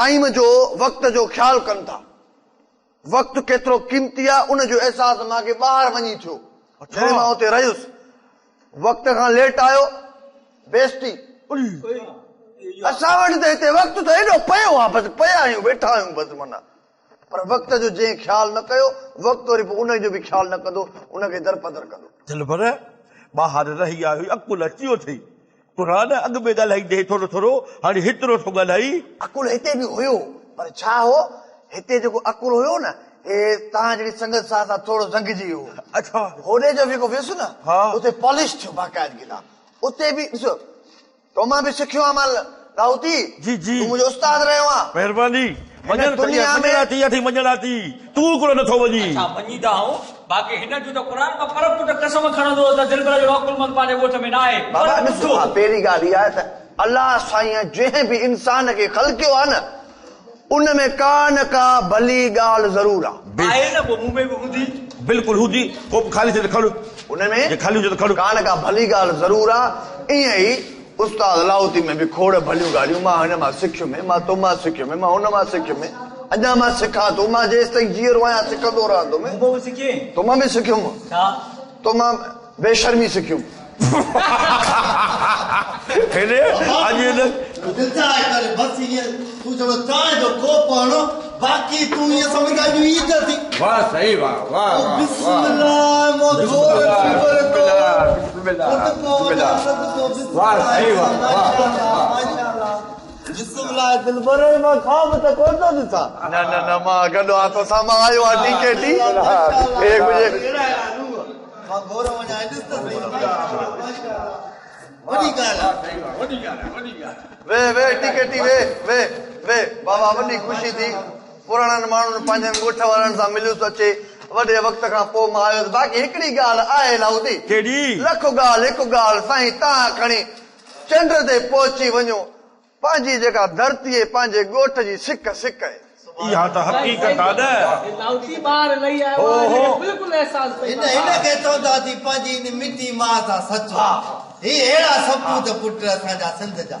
Time जो वक्त जो ख्याल कनि था वक्त केतिरो कीमती आहे उन जो एहसास मूंखे ॿाहिरि वञी थियो जॾहिं मां उते रहियुसि वक्त खां लेट आयो बेइज्जती असां वटि त हिते वक्त त एॾो पियो आहे बसि पिया आहियूं वेठा आहियूं बसि माना पर वक्त जो जंहिं ख्याल न कयो वक्त वरी पोइ उन जो बि ख्याल न कंदो उनखे दरपदर कंदो दिलबर ॿाहिरि रही आयो अकुल अची वियो अथई क़ुरान अॻ में ॻाल्हाईंदे थोरो थोरो हाणे हेतिरो थो ॻाल्हाई अकुल हिते बि हुयो पर छा हो हिते जेको अकुल हुयो न हे तव्हां जहिड़ी संगत सां थोरो ज़ंगिजी वियो अच्छा होॾे जो जेको वियुसि न उते पॉलिश थियो बाक़ाइदगी सां उते बि ॾिसो तो मां बि सिखियो आहे मां राउती जी जी तूं मुंहिंजो उस्ताद रहियो आहे महिरबानी दुनिया में मञणाती तूं कोन नथो वञी मञीदा आहियूं बाक़ी हिन जो त क़ुरान खां फ़र्क़ त कसम खणंदो त दिलबर जो अकुलमंद पंहिंजे ॻोठ में न आहे बाबा ॾिसो पहिरीं ॻाल्हि इहा आहे त अलाह साईं जंहिं बि इंसान खे ख़लकियो आहे न उन में का न का भली ॻाल्हि ज़रूर आहे न पोइ मूं में बि हूंदी बिल्कुलु हूंदी पोइ ख़ाली थिए खड़ो उन में ख़ाली हुजे त खड़ो का न का भली ॻाल्हि ज़रूर आहे ईअं ई उस्ताद लाहौती में बि खोड़ भलियूं ॻाल्हियूं मां हिन मां सिखियुमि मां तो मां सिखियुमि मां हुन मां सिखियुमि अञा मां सिखां थो मां जेसि ताईं जीअरो आहियां सिखंदो रहंदुमि तो मां बि सिखियुमि तो मां बेशर्मी सिखियुमि बाकी तू ये समझ का जो इज्जत थी वाह सही वाह वाह बिस्मिल्लाह मोहब्बत वाह सही वाह माशाल्लाह बिस्मिल्लाह दिलबर मां खाब त कोन थो ॾिसां न मां गॾु आहे तोसां मां आयो आहे टीकेटी एक बजे मां घोर वञा ॾिस त माशाल्लाह वॾी ॻाल्हि आहे वे टिकेटी वे बाबा वॾी ख़ुशी थी पुराणनि माण्हुनि पंहिंजनि ॻोठ वारनि सां मिलियुसि अचे वॾे वक़्त खां पोइ मां आयुसि बाक़ी हिकिड़ी ॻाल्हि आहे लाहौती कहिड़ी लख ॻाल्हि हिकु ॻाल्हि साईं तव्हां खणी चंड ते पहुची वञो पंहिंजी जेका धरती पंहिंजे ॻोठ जी सिक आहे इहा त हक़ीक़त आहे न लाहौती ॿार लही आयो आहे बिल्कुलु एहसास पई हिनखे चवंदा थी पंहिंजी इन मिटी मां सां सचो ही अहिड़ा सपूत पुट असांजा सिंध जा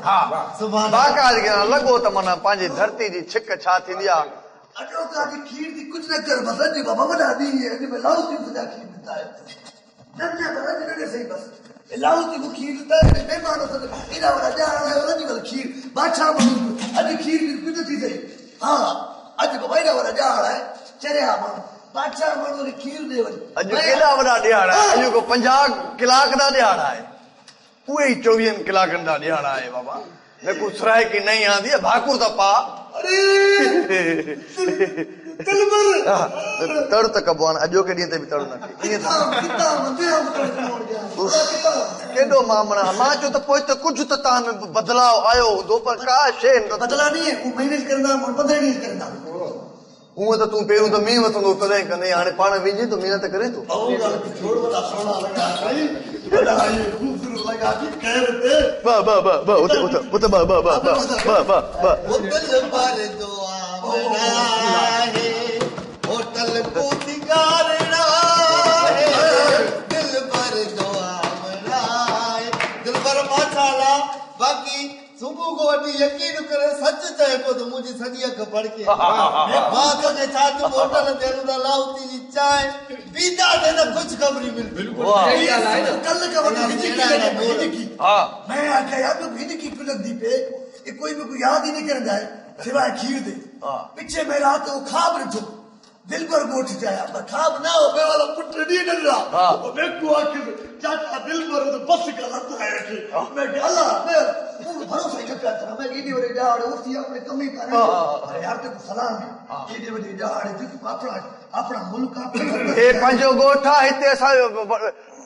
सुभाणे बाक़ाइदगी सां लॻो त माना पंहिंजी धरती जी छिक छा थींदी आहे अॼो काजी खीर दी कुछ न कर बस अॼु बाबा वॾा ॾींहं अॼु में लाहौती सॼा खीर ॾींदा आहिनि न अॼु सही बस लाहौती को खीर ॾींदा आहिनि महिमान एॾा वॾा ॼाण अॼुकल्ह खीर बादशाह माण्हू अॼु खीर बि कुझु थी सही हा अॼु बाबा एॾा वॾा ॼाण आहे चरिया माण्हू बादशाह माण्हू वरी खीर ॾे वञे अॼु केॾा वॾा ॾियार आहे अॼु को 50 कलाक जा ॾियार आहे उहे ई 24 कलाकनि जा ॾियार आहे बाबा न को सराय की नहीं आंदी है भाकुर दा पा अरे तड़ तक कबो अॼो के ॾींहं ते बि तड़ न केॾो मामला मां चयो त पोइ त कुझु त तव्हां में बदलाव आयो हूंदो पर का शइ बदला नहीं है महीने करंदा 15 ॾींहं करंदा हूअं त तूं पहिरियों त मींहुं वठंदो तॾहिं कंदे हाणे पाण विझे थो महिनत करे थो बाकी सुबह को वठी यकीन करे सच चए को तो मुझे सॼी अख पढ़ के मां तो के साथ होटल देनु दा लाहौती जी चाय पीता दे ना कुछ खबरी मिल बिल्कुल सही है ना कल का वठी की हां मैं आके याद तो भिंड की कुलक दी पे ये कोई भी को याद ही नहीं करदा है सिवाय खीर दे पीछे मैं रात को खाब रखो दिल पर गोठ जाया पर खाब ना हो बे वाला पुत्र नहीं डर रहा वो बेकू आके चाचा दिल पर तो बस का लत है कि मैं गला मैं भरोसा ही करता था मैं इडी वरे जाड़ उसी अपने कमी करे अरे यार ते सलाम है इडी वरे जाड़ तू अपना मुल्क अपना ए पंजो गोठा हिते असा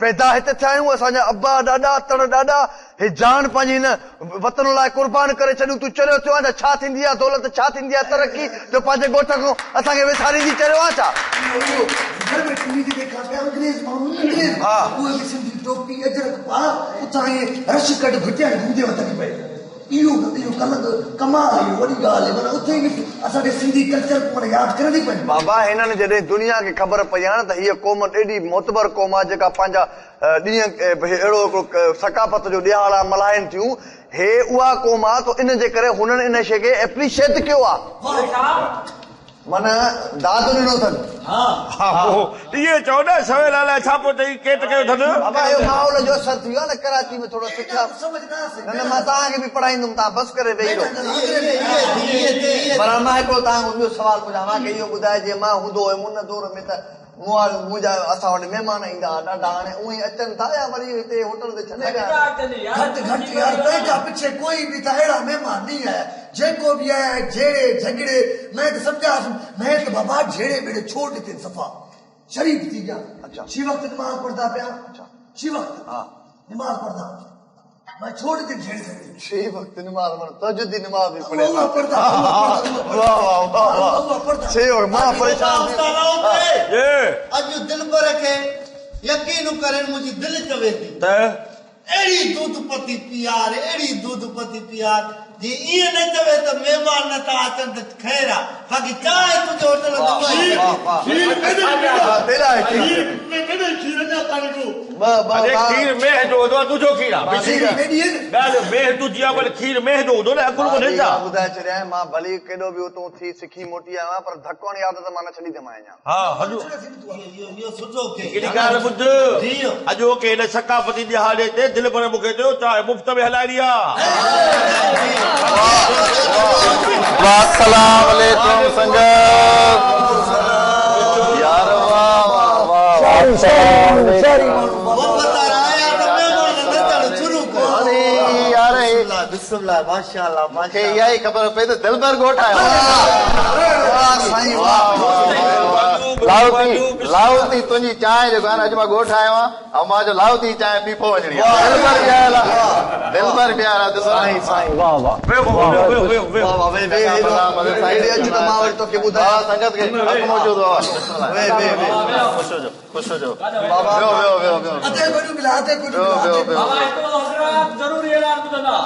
पैदा हिते थियायूं असांजा अब्बा ॾाॾा तड़ ॾाॾा हे जान पंहिंजी न वतन लाइ कुर्बान करे छॾियूं तूं चरियो थियो आहे त छा थींदी आहे दौलत छा थींदी आहे तरक़ी जो पंहिंजे ॻोठ खां असांखे विसारींदी चरियो आहे छा घर में टीवी देखा पे अंग्रेज माण्हू हां उहे बि सिंधी टोपी अजरक पा उतां रश कट घुटिया घुमदे वतन पे इहो कमाल इहो वॾी ॻाल्हि आहे माना उते ई असांखे सिंधी कल्चर माना यादि करे थी पए बाबा हिननि जॾहिं दुनिया खे ख़बर पई आहे न त हीअ क़ौम एॾी मोतबर क़ौम आहे जेका पंहिंजा ॾींहं अहिड़ो हिकिड़ो सकाफ़त जो ॾियार मल्हाइनि थियूं हे उहा क़ौम आहे त इन जे करे हुननि इन शइ खे एप्रिशिएट कयो आहे माना दाद ॾिनो अथनि इहे चओ न सवेल अलाए छा पोइ चई केट कयो अथनि बाबा इहो माहौल जो असर थी वियो आहे न कराची में थोरो सिखिया न मां तव्हांखे बि पढ़ाईंदुमि तव्हां बसि करे वेही रहो पर मां हिकिड़ो तव्हांखे ॿियो सवाल पुछां मूंखे इहो ॿुधाए जीअं मां हूंदो हुयुमि उन दौर में त मुंहिंजा असां वटि महिमान ईंदा हुआ ॾाढा हाणे उहे अचनि था या वरी हिते होटल ते छॾे विया घटि यार पंहिंजा पिछे कोई बि त अहिड़ा महिमान नहीं आया जेको बि आया जहिड़े झगड़े मैं त सम्झांसि मैं त बाबा जहिड़े बेड़े छोड़ ॾिठे सफ़ा शरीफ़ थी विया छी वक़्तु नमाज़ पढ़ंदा पिया छी वक़्तु नमाज़ पढ़ंदा मैं छोड़ ॾिठे जहिड़े झगड़े छी वक़्तु नमाज़ तहज्जुदी नमाज़ बि पढ़े अल्लाह पढ़ंदा वाह वाह वाह वाह छी वक़्तु मां परेशान अॼु दिलबर खे यकीन करे मुंहिंजी दिलि चवे थी त अहिड़ी दूध पती पियार अहिड़ी दूध पती पियार जी ईअं न चवे त महिमान न था अचनि त ख़ैर आहे बाक़ी चांहि तुंहिंजे होटल खीर मेह जो हूंदो आहे तुंहिंजो खीर आहे मेह तुंहिंजी आहे भले खीर मेह जो हूंदो न अकुल ॿुधे छा ॿुधाए छॾियां मां भली केॾो बि उतां थी सिखी मोटी आहियां पर धकण यादि त मां न छॾी थी अञा हा हलो इहो सुठो हिकिड़ी ॻाल्हि ॿुध अॼो के हिन सकाफ़ती ॾिहाड़े ते दिलि पर मूंखे चयो चाहे मुफ़्त में हलाए ॾिया अस्सलाम वालेकुम संगत यार वाह वाह वाह वो बता रहा है तो मेहमान नचण शुरू कर यार बिस्मिल्लाह माशाअल्लाह मूंखे इहा ई ख़बर पई त दिलबर ॻोठ आयो लाहौती तुंहिंजी चांहि जेको आहे न अॼु मां ॻोठ आयो आहियां ऐं मां जो लाहौती चांहि पी पोइ वञणी आहे दिलबर बि आयल आहे दिलबर बि आयल आहे संगत खे हक़ मौजूद ख़ुशि हुजो ज़रूरी ऐलान ॿुधंदा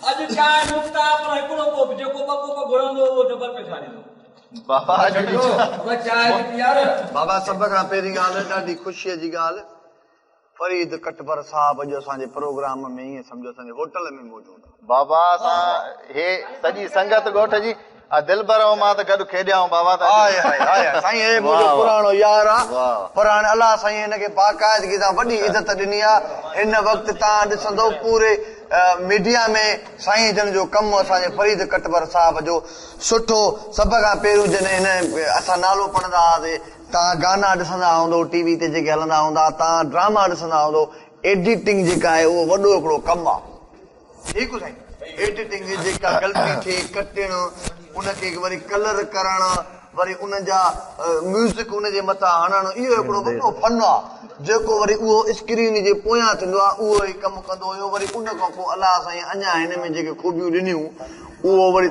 अॼु चांहि मुफ़्त आहे पर हिकिड़ो कोप जेको ॿ कोप घुरंदो उहो डबल पैसा ॾींदो बाबा सभ खां पहिरीं ॻाल्हि ॾाढी ख़ुशीअ जी ॻाल्हि फरीद कटबर साहब अॼु असांजे प्रोग्राम में ईअं सम्झो असांजे होटल में मौजूदु बाबा असां हे सॼी संगत ॻोठ जी दिलबर ऐं मां त गॾु खेॾिया बाबा साईं हे मुंहिंजो पुराणो यार आहे पर हाणे अलाह साईं हिनखे बाक़ाइदगी सां वॾी इज़त ॾिनी आहे हिन वक़्तु तव्हां ॾिसंदो पूरे मीडिया में साईं जन जो कमु असांजे फरीद कटबर साहब जो सुठो सभ खां पहिरियों जॾहिं हिन असां नालो पढ़ंदा हुआसीं तव्हां गाना ॾिसंदा हूंदो टीवी ते जेके हलंदा हूंदा तव्हां ड्रामा ॾिसंदा हूंदो एडिटिंग जेका आहे उहो वॾो हिकिड़ो कमु आहे ठीकु साईं एडिटिंग जेका ग़लती थिए कटणु उनखे वरी कलर करणु वरी उन जा म्यूज़िक उनजे मथां हणणु इहो हिकिड़ो वॾो फन आहे जेको वरी उहो स्क्रीन जे पोयां थींदो आहे उहो ई कमु कंदो हुयो वरी उन खां पोइ अलाह साईं अञा हिन में जेके खूबियूं ॾिनियूं उहो वरी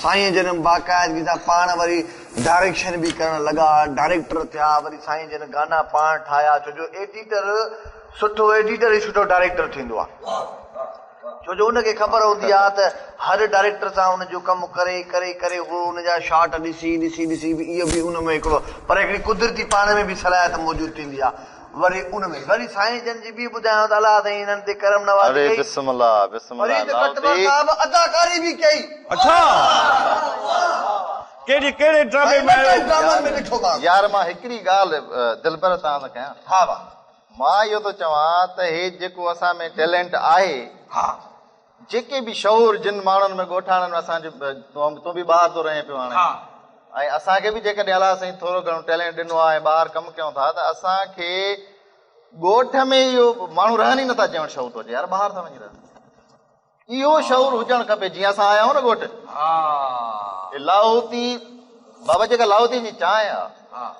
साईं जन बाक़ाइदगी सां पाण वरी डायरेक्शन बि करण लॻा डायरेक्टर थिया वरी साईं जन गाना पाण ठाहिया छो जो एडिटर सुठो एडिटर ई सुठो डायरेक्टर थींदो आहे छो जो उनखे ख़बर हूंदी आहे त हर डायरेक्टर सां हुनजो कमु करे करे करे उहो हुनजा शॉट ॾिसी ॾिसी ॾिसी बि इहो बि उन में हिकिड़ो पर हिकिड़ी कुदरती पाण में बि सलाहियत मौजूदु थींदी आहे वरी उन में वरी साईं जन जी बि ॿुधायांव त अलाह साईं हिननि ते करम नवाज़ी कई फरीद कटबर साहब अदाकारी बि कई अच्छा कहिड़े ड्रामे में ॾिठो मां यार मां हिकिड़ी ॻाल्हि दिलबर सां थो कयां हा वाह मां इहो थो चवां त हे जेको असां में टैलेंट आहे हा जेके बि शौर जिन माण्हुनि में ॻोठाणनि में असांजो तूं बि ॿाहिरि थो रहे पियो हाणे ऐं असांखे बि जेकॾहिं अलाह साईं थोरो घणो टैलेंट ॾिनो आहे ॿाहिरि कमु कयूं था त असांखे ॻोठ में इहो माण्हू रहनि ई नथा चवणु शौर थो अचे यार ॿाहिरि था वञी रहनि इहो शौर हुजणु खपे जीअं असां आया आहियूं न ॻोठ लाहौती बाबा जेका लाहौती जी चांहि आहे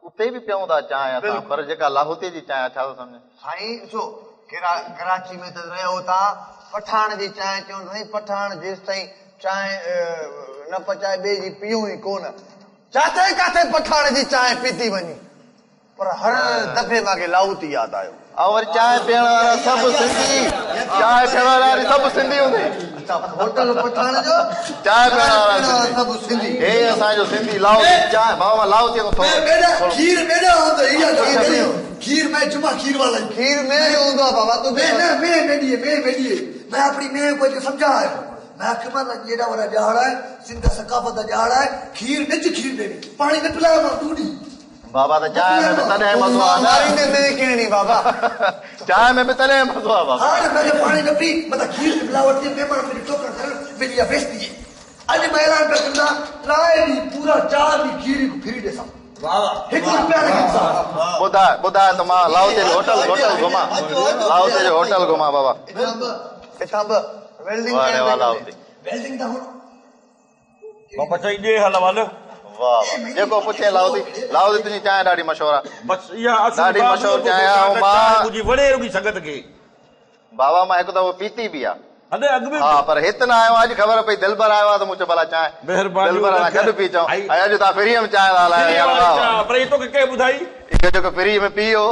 उते बि पियूं था चांहि असां पर जेका लाहौती जी चांहि छा थो सम्झे साईं ॾिसो कराची में त रहियो तव्हां पठाण जी चांहि चवनि साईं पठाण जेसि ताईं चांहि न पचाए ॿिए जी पीऊं ई कोन जिते किथे पठाण जी चांहि पीती वञी पर हर दफ़े मूंखे लाहौती यादि आयो। ऐं वरी चांहि पीअण वारा सभु सिंधी, चांहि पीअण वारा सभु सिंधी हूंदे। अच्छा, होटल पठाण जो चांहि पीअण वारा सभु सिंधी। हे असांजो सिंधी लाहौती चांहि बाबा मां लाहौती खां बेटा खीर बेटा होता है या खीर मैं जुमा खीर वाला खीर में ही हूंदो आहे बाबा तू मैं ना मैं बेटिए मैं अपनी मैं को समझा है मैं आखिर जेड़ा वाला जहाड़ है सिंध सकाफत जहाड़ है खीर नच खीर देनी पानी न पिलाया मां दूधी बाबा त चांहि में तॾहिं मज़ो आहे मारी ने में किणी बाबा चांहि में बि तॾहिं मज़ो आहे बाबा हाँ मैंने पानी न पी मतलब खीर से मिलावट के मेहमान मेरी टोकर कर मेरी या बेच दिए आज मैं ऐलान कर दूंगा ट्राई दी पूरा 4 दी खीर को फ्री दे सब हिकु रुपया लॻी ॿुधाए त मां लाहौती जो होटल घुमां लाहौती जो होटल घुमां बाबा किताब वेल्डिंग वाह रे वाह लाहौती वेल्डिंग दा हो बाबा चई ॾे हल वल वाह जेको पुछे लाहौती तुंहिंजी चांहि ॾाढी मशहूरु आहे बस इहा ॾाढी मशहूरु चांहि आहे ऐं मां मुंहिंजी वणे रुॻी संगत खे बाबा मां हिकु दफ़ो पीती बि आहे अने अॻु में हा पर हिते न आयो अॼु ख़बर पई दिलबर आयो आहे त मूं चयो भला चांहि महिरबानी दिलबर सां गॾु पी चऊं ऐं अॼु तव्हां फ्रीअ में चांहि था हलायो पर इहो तोखे कंहिं ॿुधाई इहो जेको फ्री में पीओ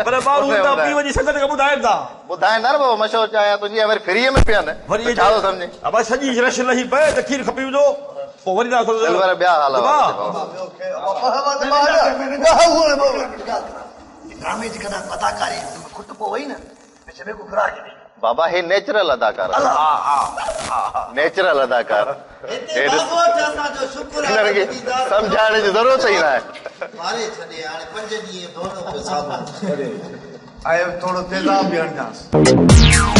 पर माण्हू त पी वञी संगत खे ॿुधाइनि था ॿुधाईंदा न बाबा मशहूरु चांहि आहे तुंहिंजी वरी फ्रीअ में पीअनि वरी छा थो सम्झे अब सॼी रश लही पए त खीर खपी वञो पोइ वरी दिलबर ॿिया हाल ड्रामे जी कदा कथाकारी खुट पो वई ना मैं को करा के बाबा हे नेचुरल अदाकार नेचुरल अदाकार सम्झाइण जी ज़रूरत ई न आहे मारे छॾे हाणे 5 ॾींहं थोरो पियो साबुण आयो थोड़ो तेज़ाब बि हणजांसि